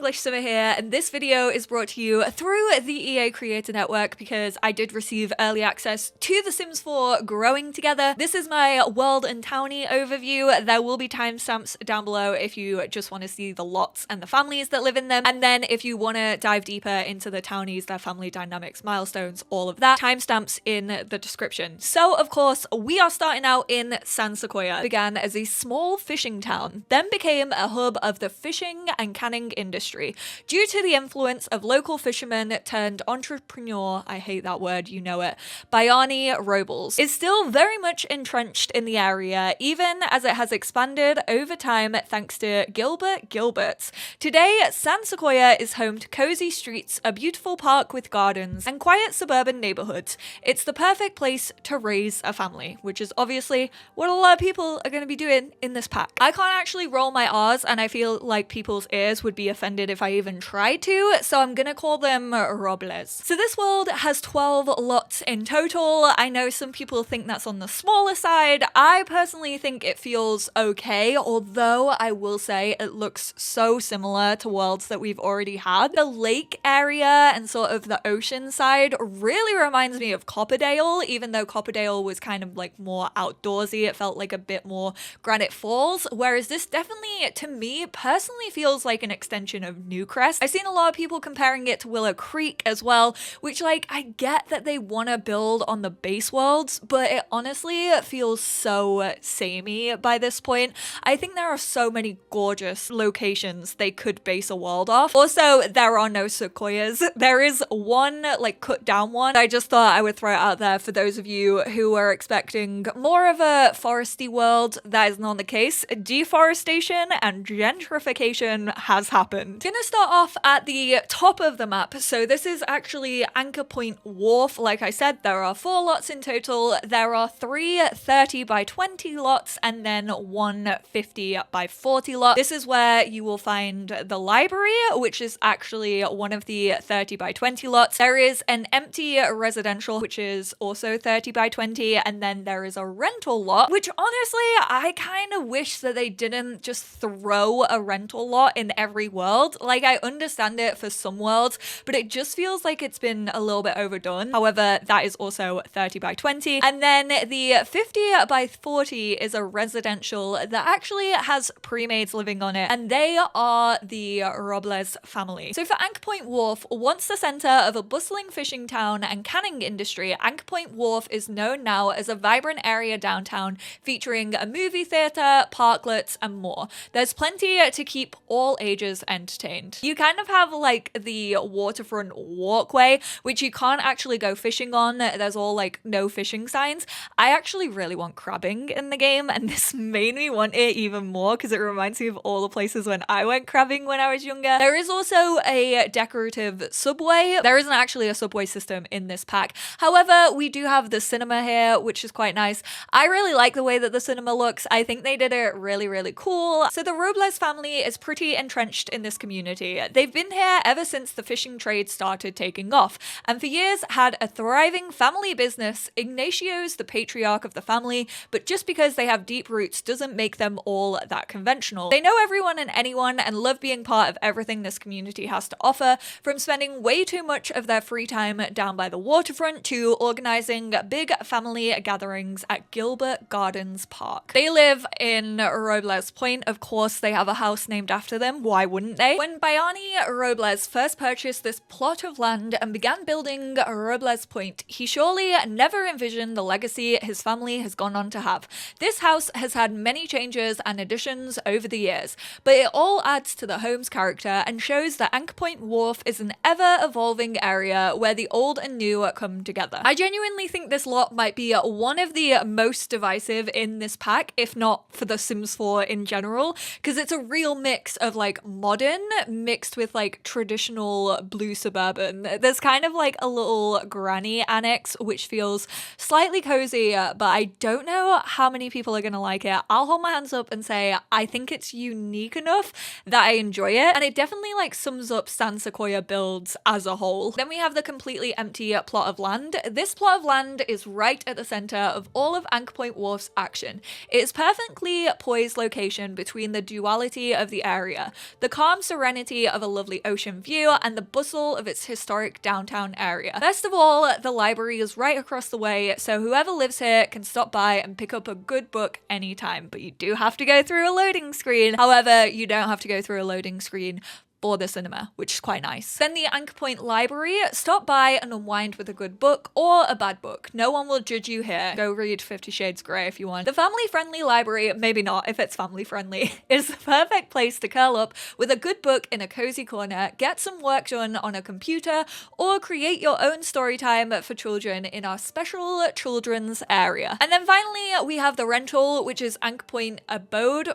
EnglishSimmer here, and this video is brought to you through the EA Creator Network because I did receive early access to The Sims 4 Growing Together. This is my world and townie overview. There will be timestamps down below if you just want to see the lots and the families that live in them, and then if you want to dive deeper into the townies, their family dynamics, milestones, all of that, timestamps in the description. So of course, we are starting out in Sequoia. It began as a small fishing town, then became a hub of the fishing and canning industry due to the influence of local fishermen turned entrepreneur, I hate that word, you know it, Barney Robles. Is still very much entrenched in the area, even as it has expanded over time thanks to Gilbert's. Today, Sequoia is home to cozy streets, a beautiful park with gardens, and quiet suburban neighborhoods. It's the perfect place to raise a family, which is obviously what a lot of people are going to be doing in this pack. I can't actually roll my R's, and I feel like people's ears would be offended if I even tried to, so I'm gonna call them Robles. So this world has 12 lots in total. I know some people think that's on the smaller side. I personally think it feels okay, although I will say it looks so similar to worlds that we've already had. The lake area and sort of the ocean side really reminds me of Copperdale, even though Copperdale was kind of like more outdoorsy. It felt like a bit more Granite Falls, whereas this definitely, to me, personally feels like an extension of Newcrest. I've seen a lot of people comparing it to Willow Creek as well, which, like, I get that they want to build on the base worlds, but it honestly feels so samey by this point. I think there are so many gorgeous locations they could base a world off. Also, there are no sequoias. There is one, like, cut down one. I just thought I would throw it out there for those of you who are expecting more of a foresty world. That is not the case. Deforestation and gentrification has happened. Gonna start off at the top of the map. So this is actually Anchorpoint Wharf. Like I said, there are 4 lots in total. There are 3 30 by 20 lots and then 1 50 by 40 lot. This is where you will find the library, which is actually one of the 30 by 20 lots. There is an empty residential, which is also 30 by 20, and then there is a rental lot, which honestly, I kind of wish that they didn't just throw a rental lot in every world. Like, I understand it for some worlds, but it just feels like it's been a little bit overdone. However, that is also 30 by 20. And then the 50 by 40 is a residential that actually has pre-maids living on it, and they are the Robles family. So for Anchorpoint Wharf, once the center of a bustling fishing town and canning industry, Anchorpoint Wharf is known now as a vibrant area downtown featuring a movie theater, parklets, and more. There's plenty to keep all ages entertained. You kind of have like the waterfront walkway, which you can't actually go fishing on. There's all like no fishing signs. I actually really want crabbing in the game, and this made me want it even more because it reminds me of all the places when I went crabbing when I was younger. There is also a decorative subway. There isn't actually a subway system in this pack. However, we do have the cinema here, which is quite nice. I really like the way that the cinema looks. I think they did it really, really cool. So the Robles family is pretty entrenched in this community. They've been here ever since the fishing trade started taking off, and for years had a thriving family business. Ignacio's the patriarch of the family, but just because they have deep roots doesn't make them all that conventional. They know everyone and anyone and love being part of everything this community has to offer, from spending way too much of their free time down by the waterfront to organizing big family gatherings at Gilbert Gardens Park. They live in Robles Point. Of course, they have a house named after them. Why wouldn't they? When Barney Robles first purchased this plot of land and began building Robles Point, he surely never envisioned the legacy his family has gone on to have. This house has had many changes and additions over the years, but it all adds to the home's character and shows that Anchorpoint Wharf is an ever-evolving area where the old and new come together. I genuinely think this lot might be one of the most divisive in this pack, if not for The Sims 4 in general, because it's a real mix of like modern mixed with like traditional blue suburban. There's kind of like a little granny annex which feels slightly cozy, but I don't know how many people are gonna like it. I'll hold my hands up and say I think it's unique enough that I enjoy it, and it definitely like sums up Sequoia builds as a whole. Then we have the completely empty plot of land. This plot of land is right at the center of all of Anchorpoint Wharf's action. It is perfectly poised location between the duality of the area. The calm surrounding serenity of a lovely ocean view and the bustle of its historic downtown area. Best of all, the library is right across the way, so whoever lives here can stop by and pick up a good book anytime, but you do have to go through a loading screen. However, you don't have to go through a loading screen for the cinema, which is quite nice. Then the Anchorpoint Library, stop by and unwind with a good book or a bad book. No one will judge you here. Go read 50 Shades Grey if you want. The family-friendly library, maybe not if it's family-friendly, is the perfect place to curl up with a good book in a cozy corner, get some work done on a computer, or create your own story time for children in our special children's area. And then finally, we have the rental, which is Anchorpoint Abode.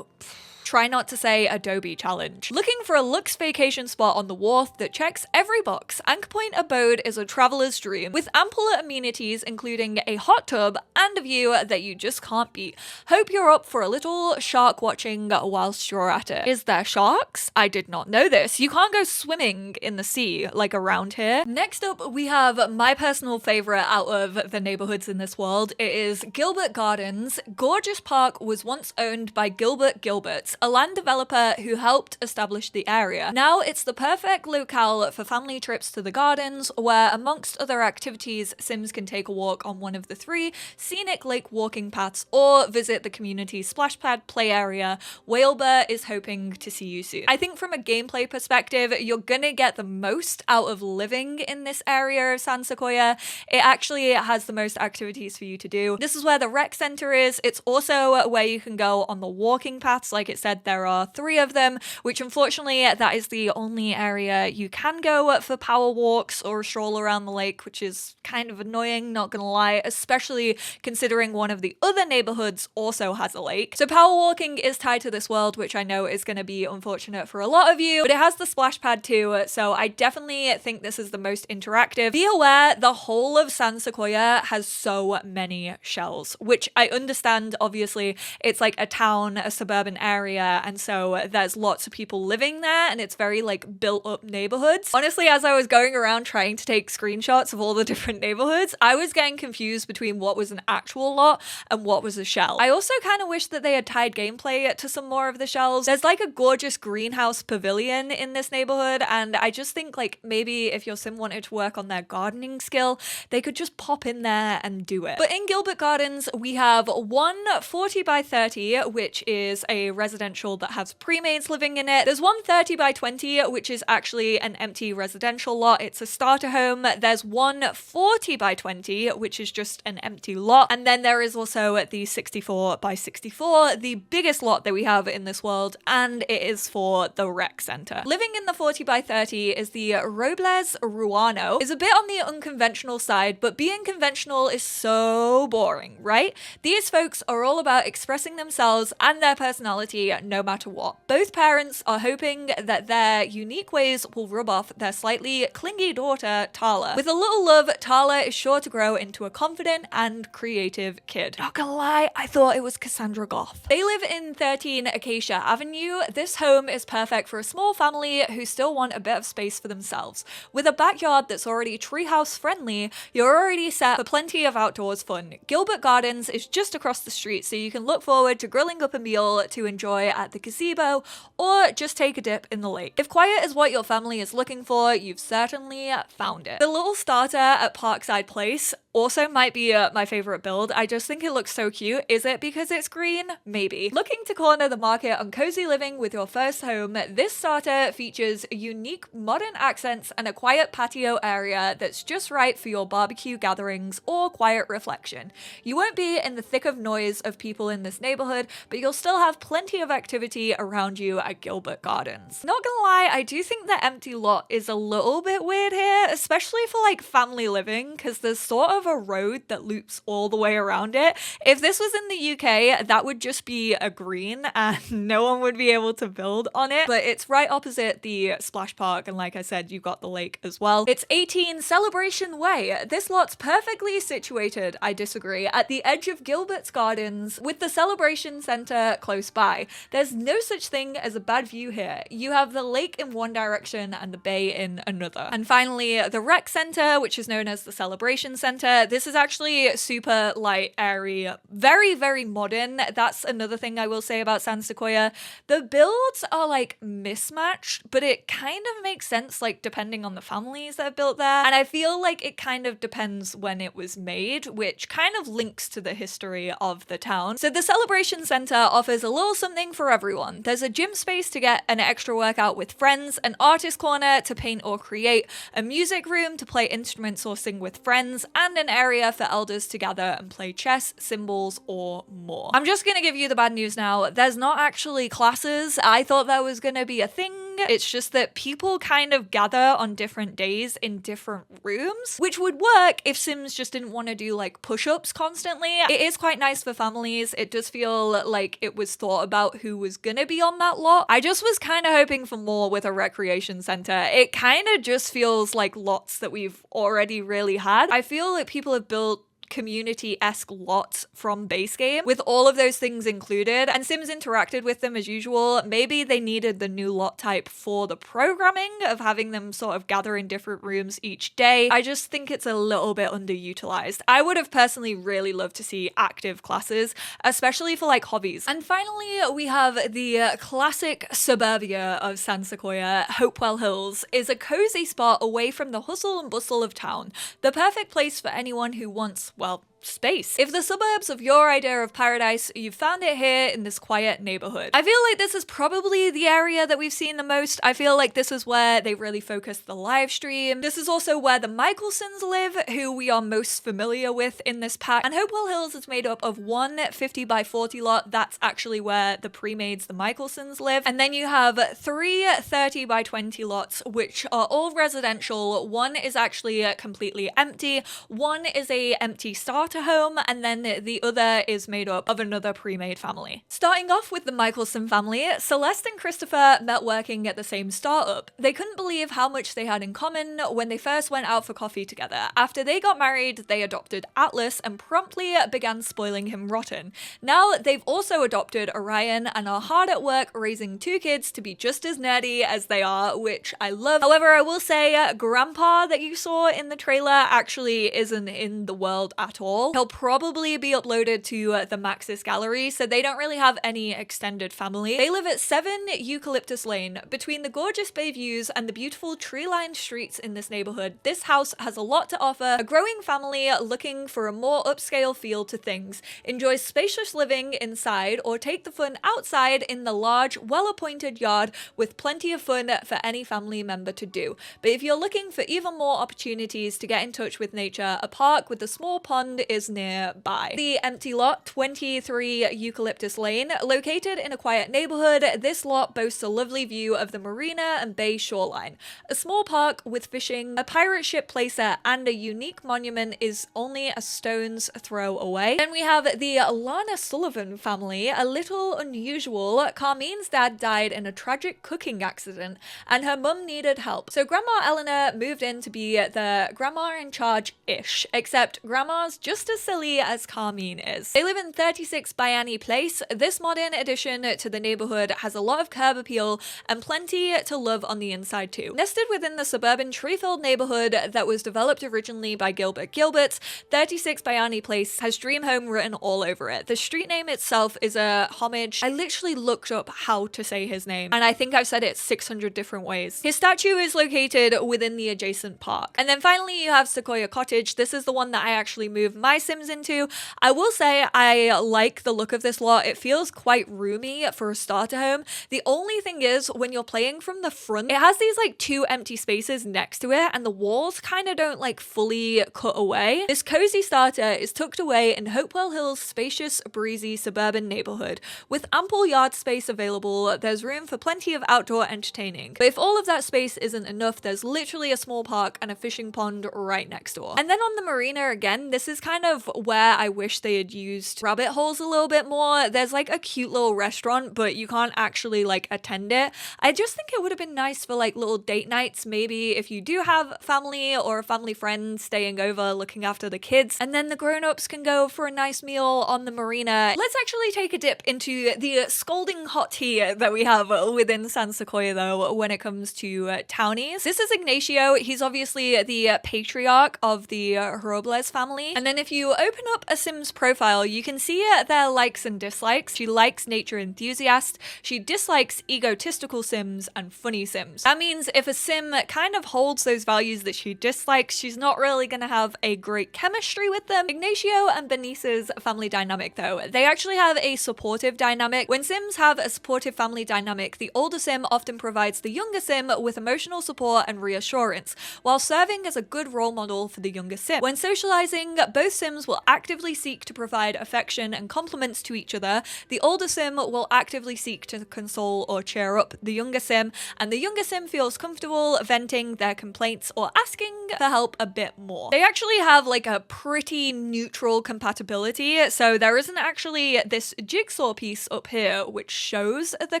Try not to say Adobe challenge. Looking for a luxe vacation spot on the wharf that checks every box, Anchorpoint Abode is a traveler's dream with ample amenities including a hot tub and a view that you just can't beat. Hope you're up for a little shark watching whilst you're at it. Is there sharks? I did not know this. You can't go swimming in the sea like around here. Next up, we have my personal favorite out of the neighborhoods in this world. It is Gilbert Gardens. Gorgeous park was once owned by Gilbert, a land developer who helped establish the area. Now it's the perfect locale for family trips to the gardens, where amongst other activities, Sims can take a walk on one of the 3 scenic lake walking paths or visit the community splash pad play area. Whalebert is hoping to see you soon. I think from a gameplay perspective, you're gonna get the most out of living in this area of San Sequoia. It actually has the most activities for you to do. This is where the rec center is. It's also where you can go on the walking paths. Like it said, there are 3 of them, which unfortunately that is the only area you can go for power walks or a stroll around the lake, which is kind of annoying, not gonna lie, especially considering one of the other neighborhoods also has a lake. So power walking is tied to this world, which I know is going to be unfortunate for a lot of you, but it has the splash pad too, so I definitely think this is the most interactive. Be aware, the whole of San Sequoia has so many shells, which I understand, obviously, it's like a town, a suburban area, and so there's lots of people living there and it's very like built up neighborhoods. Honestly, as I was going around trying to take screenshots of all the different neighborhoods, I was getting confused between what was an actual lot and what was a shell. I also kind of wish that they had tied gameplay to some more of the shells. There's like a gorgeous greenhouse pavilion in this neighborhood, and I just think like maybe if your sim wanted to work on their gardening skill, they could just pop in there and do it. But in Gilbert Gardens, we have one 40 by 30, which is a residential that has pre-maids living in it. There's one 30 by 20, which is actually an empty residential lot. It's a starter home. There's one 40 by 20, which is just an empty lot. And then there is also the 64 by 64, the biggest lot that we have in this world, and it is for the rec center. Living in the 40 by 30 is the Robles Ruano. Is a bit on the unconventional side, but being conventional is so boring, right? These folks are all about expressing themselves and their personality no matter what. Both parents are hoping that their unique ways will rub off their slightly clingy daughter, Tala. With a little love, Tala is sure to grow into a confident and creative kid. Not gonna lie, I thought it was Cassandra Goth. They live in 13 Acacia Avenue. This home is perfect for a small family who still want a bit of space for themselves. With a backyard that's already treehouse friendly, you're already set for plenty of outdoors fun. Gilbert Gardens is just across the street, so you can look forward to grilling up a meal to enjoy at the gazebo or just take a dip in the lake. If quiet is what your family is looking for, you've certainly found it. The little starter at Parkside Place also might be my favorite build. I just think it looks so cute. Is it because it's green? Maybe. Looking to corner the market on cozy living with your first home, this starter features unique modern accents and a quiet patio area that's just right for your barbecue gatherings or quiet reflection. You won't be in the thick of noise of people in this neighborhood, but you'll still have plenty of activity around you at Gilbert Gardens. Not gonna lie, I do think the empty lot is a little bit weird here, especially for like family living, because there's sort of a road that loops all the way around it. If this was in the UK, that would just be a green and no one would be able to build on it, but it's right opposite the splash park, and like I said, you've got the lake as well. It's 18 Celebration Way. This lot's perfectly situated, I disagree, at the edge of Gilbert's Gardens with the Celebration Center close by. There's no such thing as a bad view here. You have the lake in one direction and the bay in another. And finally, the rec center, which is known as the celebration center. This is actually super light, airy, very, very modern. That's another thing I will say about San Sequoia. The builds are like mismatched, but it kind of makes sense, like depending on the families that have built there. And I feel like it kind of depends when it was made, which kind of links to the history of the town. So the celebration center offers a little something for everyone. There's a gym space to get an extra workout with friends, an artist corner to paint or create, a music room to play instruments or sing with friends, and an area for elders to gather and play chess, symbols, or more. I'm just gonna give you the bad news now. There's not actually classes. I thought that was gonna be a thing. It's just that people kind of gather on different days in different rooms, which would work if Sims just didn't want to do like push-ups constantly. It is quite nice for families. It does feel like it was thought about who was gonna be on that lot. I just was kind of hoping for more with a recreation center. It kind of just feels like lots that we've already really had. I feel like people have built community-esque lots from base game with all of those things included, and Sims interacted with them as usual. Maybe they needed the new lot type for the programming of having them sort of gather in different rooms each day. I just think it's a little bit underutilized. I would have personally really loved to see active classes, especially for like hobbies. And finally, we have the classic suburbia of San Sequoia. Hopewell Hills is a cozy spot away from the hustle and bustle of town. The perfect place for anyone who wants, well, space. If the suburbs of your idea of paradise, you've found it here in this quiet neighborhood. I feel like this is probably the area that we've seen the most. I feel like this is where they really focused the live stream. This is also where the Michelsons live, who we are most familiar with in this pack. And Hopewell Hills is made up of one 50 by 40 lot. That's actually where the pre-mades, the Michelsons, live. And then you have three 30 by 20 lots, which are all residential. One is actually completely empty. One is a empty starter home, and then the other is made up of another pre-made family. Starting off with the Michelson family, Celeste and Christopher met working at the same startup. They couldn't believe how much they had in common when they first went out for coffee together. After they got married, they adopted Atlas and promptly began spoiling him rotten. Now they've also adopted Orion and are hard at work raising two kids to be just as nerdy as they are, which I love. However, I will say Grandpa that you saw in the trailer actually isn't in the world at all. He'll probably be uploaded to the Maxis gallery, so they don't really have any extended family. They live at 7 Eucalyptus Lane. Between the gorgeous bay views and the beautiful tree-lined streets in this neighborhood, this house has a lot to offer. A growing family looking for a more upscale feel to things. Enjoy spacious living inside or take the fun outside in the large, well-appointed yard with plenty of fun for any family member to do. But if you're looking for even more opportunities to get in touch with nature, a park with a small pond is nearby. The empty lot, 23 Eucalyptus Lane, located in a quiet neighborhood, this lot boasts a lovely view of the marina and bay shoreline. A small park with fishing, a pirate ship placer, and a unique monument is only a stone's throw away. Then we have the Lana Sullivan family, a little unusual. Carmine's dad died in a tragic cooking accident, and her mum needed help. So Grandma Eleanor moved in to be the grandma in charge-ish, except Grandma's just as silly as Carmine is. They live in 36 Biani Place. This modern addition to the neighborhood has a lot of curb appeal and plenty to love on the inside too. Nested within the suburban tree-filled neighborhood that was developed originally by Gilbert, 36 Biani Place has Dream Home written all over it. The street name itself is a homage. I literally looked up how to say his name, and I think I've said it 600 different ways. His statue is located within the adjacent park. And then finally you have Sequoia Cottage. This is the one that I actually moved my Sims into. I will say I like the look of this lot. It feels quite roomy for a starter home. The only thing is, when you're playing from the front, it has these like two empty spaces next to it, and the walls kind of don't like fully cut away. This cozy starter is tucked away in Hopewell Hills' spacious, breezy suburban neighborhood. With ample yard space available, there's room for plenty of outdoor entertaining. But if all of that space isn't enough, there's literally a small park and a fishing pond right next door. And then on the marina again, this is kind kind of where I wish they had used rabbit holes a little bit more. There's like a cute little restaurant, but you can't actually like attend it. I just think it would have been nice for like little date nights, maybe if you do have family or a family friend staying over looking after the kids, and then the grown-ups can go for a nice meal on the marina. Let's actually take a dip into the scalding hot tea that we have within San Sequoia though when it comes to townies. This is Ignacio. He's obviously the patriarch of the Robles family. And then if you open up a Sim's profile, you can see their likes and dislikes. She likes nature enthusiast, she dislikes egotistical Sims and funny Sims. That means if a Sim kind of holds those values that she dislikes, she's not really gonna have a great chemistry with them. Ignacio and Benice's family dynamic though, they actually have a supportive dynamic. When Sims have a supportive family dynamic, the older Sim often provides the younger Sim with emotional support and reassurance, while serving as a good role model for the younger Sim. When socializing, both Sims will actively seek to provide affection and compliments to each other. The older Sim will actively seek to console or cheer up the younger Sim, and the younger Sim feels comfortable venting their complaints or asking for help a bit more. They actually have like a pretty neutral compatibility, so there isn't actually this jigsaw piece up here which shows the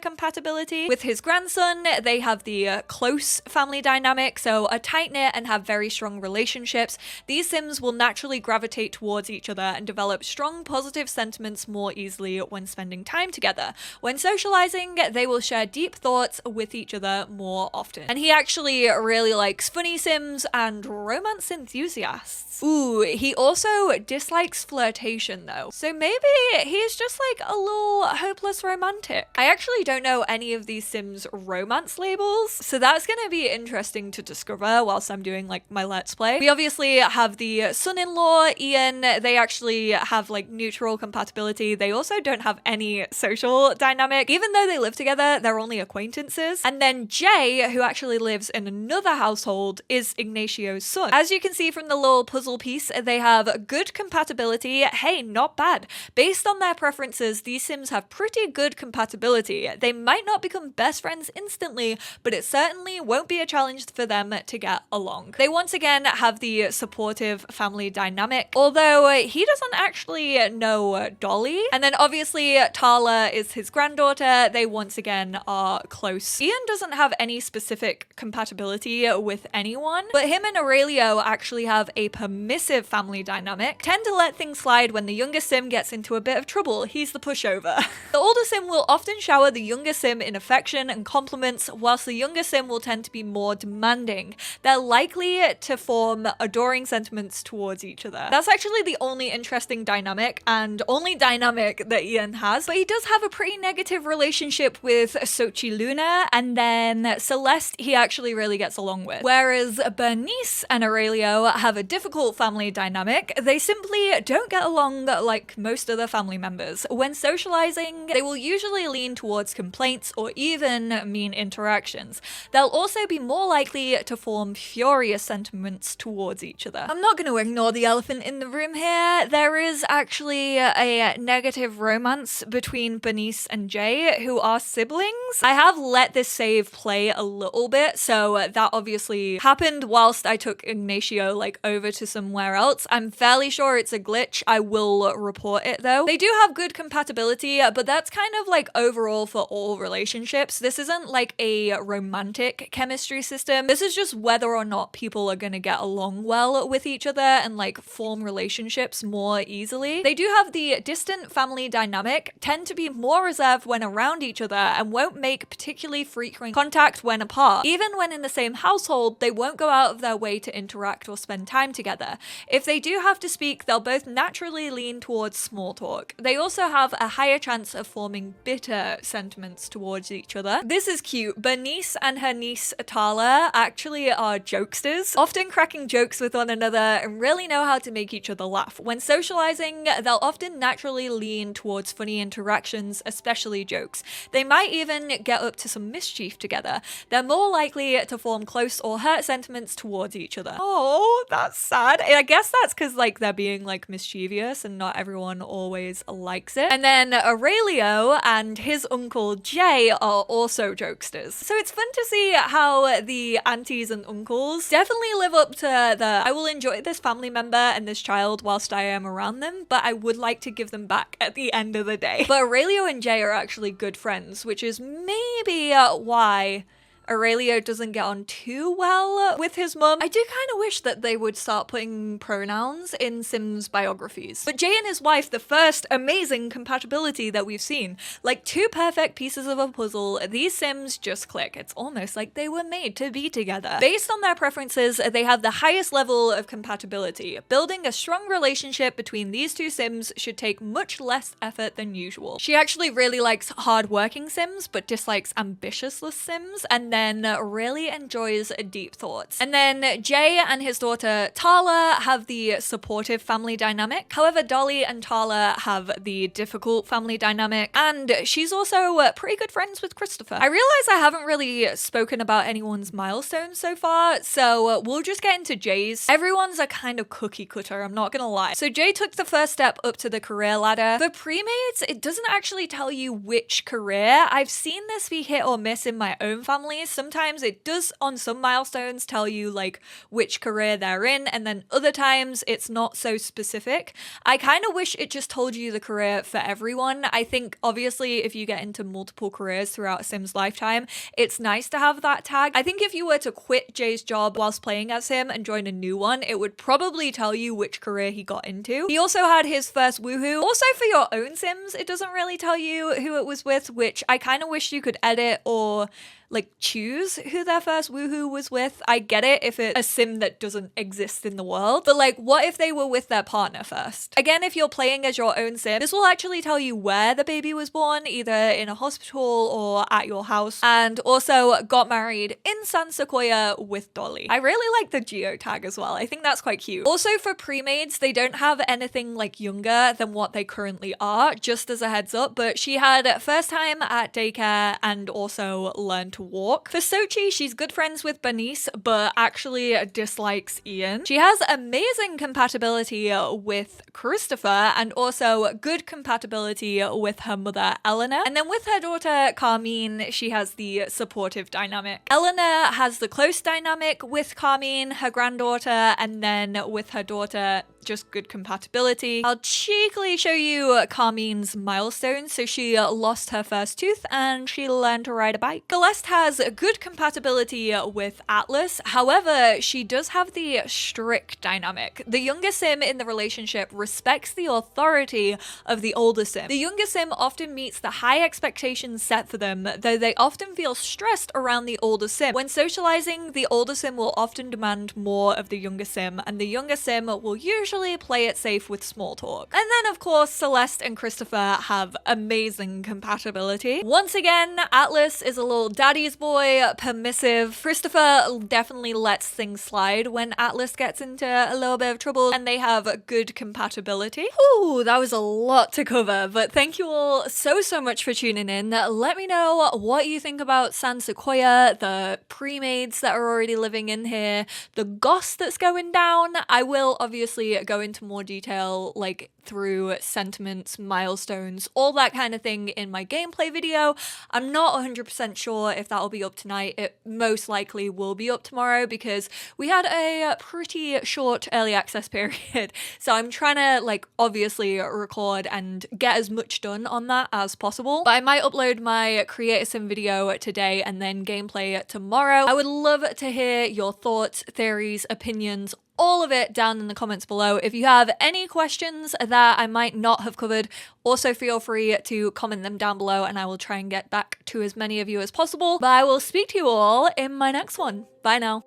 compatibility. With his grandson, they have the close family dynamic, so are tight-knit and have very strong relationships. These Sims will naturally gravitate towards each other and develop strong positive sentiments more easily when spending time together. When socializing, they will share deep thoughts with each other more often. And he actually really likes funny Sims and romance enthusiasts. Ooh, he also dislikes flirtation though. So maybe he's just like a little hopeless romantic. I actually don't know any of these Sims romance labels, so that's gonna be interesting to discover whilst I'm doing like my Let's Play. We obviously have the son-in-law, Ian. They actually have like neutral compatibility. They also don't have any social dynamic. Even though they live together, they're only acquaintances. And then Jay, who actually lives in another household, is Ignacio's son. As you can see from the little puzzle piece, they have good compatibility. Hey, not bad. Based on their preferences, these Sims have pretty good compatibility. They might not become best friends instantly, but it certainly won't be a challenge for them to get along. They once again have the supportive family dynamic, although he doesn't actually know Dolly. And then obviously Tala is his granddaughter. They once again are close. Ian doesn't have any specific compatibility with anyone, but him and Aurelio actually have a permissive family dynamic, tend to let things slide when the younger Sim gets into a bit of trouble. He's the pushover. The older Sim will often shower the younger Sim in affection and compliments, whilst the younger Sim will tend to be more demanding. They're likely to form adoring sentiments towards each other. That's actually the only interesting dynamic and only dynamic that Ian has, but he does have a pretty negative relationship with Sochi Luna, and then Celeste he actually really gets along with. Whereas Bernice and Aurelio have a difficult family dynamic. They simply don't get along like most other family members. When socializing, they will usually lean towards complaints or even mean interactions. They'll also be more likely to form furious sentiments towards each other. I'm not going to ignore the elephant in the room here. There is actually a negative romance between Bernice and Jay, who are siblings. I have let this save play a little bit, so that obviously happened whilst I took Ignacio like over to somewhere else. I'm fairly sure it's a glitch. I will report it though. They do have good compatibility, but that's kind of like overall for all relationships. This isn't like a romantic chemistry system. This is just whether or not people are gonna get along well with each other and like form relationships more easily. They do have the distant family dynamic, tend to be more reserved when around each other, and won't make particularly frequent contact when apart. Even when in the same household, they won't go out of their way to interact or spend time together. If they do have to speak, they'll both naturally lean towards small talk. They also have a higher chance of forming bitter sentiments towards each other. This is cute. Bernice and her niece Tala actually are jokesters, often cracking jokes with one another and really know how to make each other laugh. When socializing, they'll often naturally lean towards funny interactions, especially jokes. They might even get up to some mischief together. They're more likely to form close or hurt sentiments towards each other. Oh, that's sad. I guess that's because like they're being like mischievous and not everyone always likes it. And then Aurelio and his uncle Jay are also jokesters. So it's fun to see how the aunties and uncles definitely live up to the I will enjoy this family member and this child whilst I am around them, but I would like to give them back at the end of the day. But Aurelio and Jay are actually good friends, which is maybe why Aurelio doesn't get on too well with his mum. I do kind of wish that they would start putting pronouns in Sims biographies. But Jay and his wife, the first amazing compatibility that we've seen. Like two perfect pieces of a puzzle, these Sims just click. It's almost like they were made to be together. Based on their preferences, they have the highest level of compatibility. Building a strong relationship between these two Sims should take much less effort than usual. She actually really likes hard-working Sims, but dislikes ambitiousless Sims, and then really enjoys deep thoughts. And then Jay and his daughter Tala have the supportive family dynamic. However, Dolly and Tala have the difficult family dynamic, and she's also pretty good friends with Christopher. I realize I haven't really spoken about anyone's milestones so far, so we'll just get into Jay's. Everyone's a kind of cookie cutter, I'm not gonna lie. So Jay took the first step up to the career ladder. For pre-mates, it doesn't actually tell you which career. I've seen this be hit or miss in my own family. Sometimes it does on some milestones tell you like which career they're in, and then other times it's not so specific. I kind of wish it just told you the career for everyone. I think obviously if you get into multiple careers throughout a Sim's lifetime, it's nice to have that tag. I think if you were to quit Jay's job whilst playing as him and join a new one, it would probably tell you which career he got into. He also had his first woohoo. Also for your own Sims, it doesn't really tell you who it was with, which I kind of wish you could edit or like choose who their first woohoo was with. I get it if it's a Sim that doesn't exist in the world, but like what if they were with their partner first? Again, if you're playing as your own Sim, this will actually tell you where the baby was born, either in a hospital or at your house, and also got married in San Sequoia with Dolly. I really like the geo tag as well. I think that's quite cute. Also for pre-maids, they don't have anything like younger than what they currently are, just as a heads up, but she had first time at daycare and also learned to walk. For Sochi, she's good friends with Bernice, but actually dislikes Ian. She has amazing compatibility with Christopher and also good compatibility with her mother, Eleanor. And then with her daughter, Carmine, she has the supportive dynamic. Eleanor has the close dynamic with Carmine, her granddaughter, and then with her daughter, just good compatibility. I'll cheekily show you Carmine's milestones. So she lost her first tooth and she learned to ride a bike. Celeste has good compatibility with Atlas. However, she does have the strict dynamic. The younger Sim in the relationship respects the authority of the older Sim. The younger Sim often meets the high expectations set for them, though they often feel stressed around the older Sim. When socializing, the older Sim will often demand more of the younger Sim, and the younger Sim will usually play it safe with small talk. And then of course, Celeste and Christopher have amazing compatibility. Once again, Atlas is a little daddy's boy, permissive. Christopher definitely lets things slide when Atlas gets into a little bit of trouble, and they have good compatibility. Ooh, that was a lot to cover, but thank you all so much for tuning in. Let me know what you think about San Sequoia, the pre-maids that are already living in here, the goss that's going down. I will obviously go into more detail like through sentiments, milestones, all that kind of thing in my gameplay video. I'm not 100% sure if that'll be up tonight. It most likely will be up tomorrow because we had a pretty short early access period. So I'm trying to like obviously record and get as much done on that as possible. But I might upload my Create a Sim video today and then gameplay tomorrow. I would love to hear your thoughts, theories, opinions, all of it down in the comments below. If you have any questions that I might not have covered, also feel free to comment them down below and I will try and get back to as many of you as possible. But I will speak to you all in my next one. Bye now.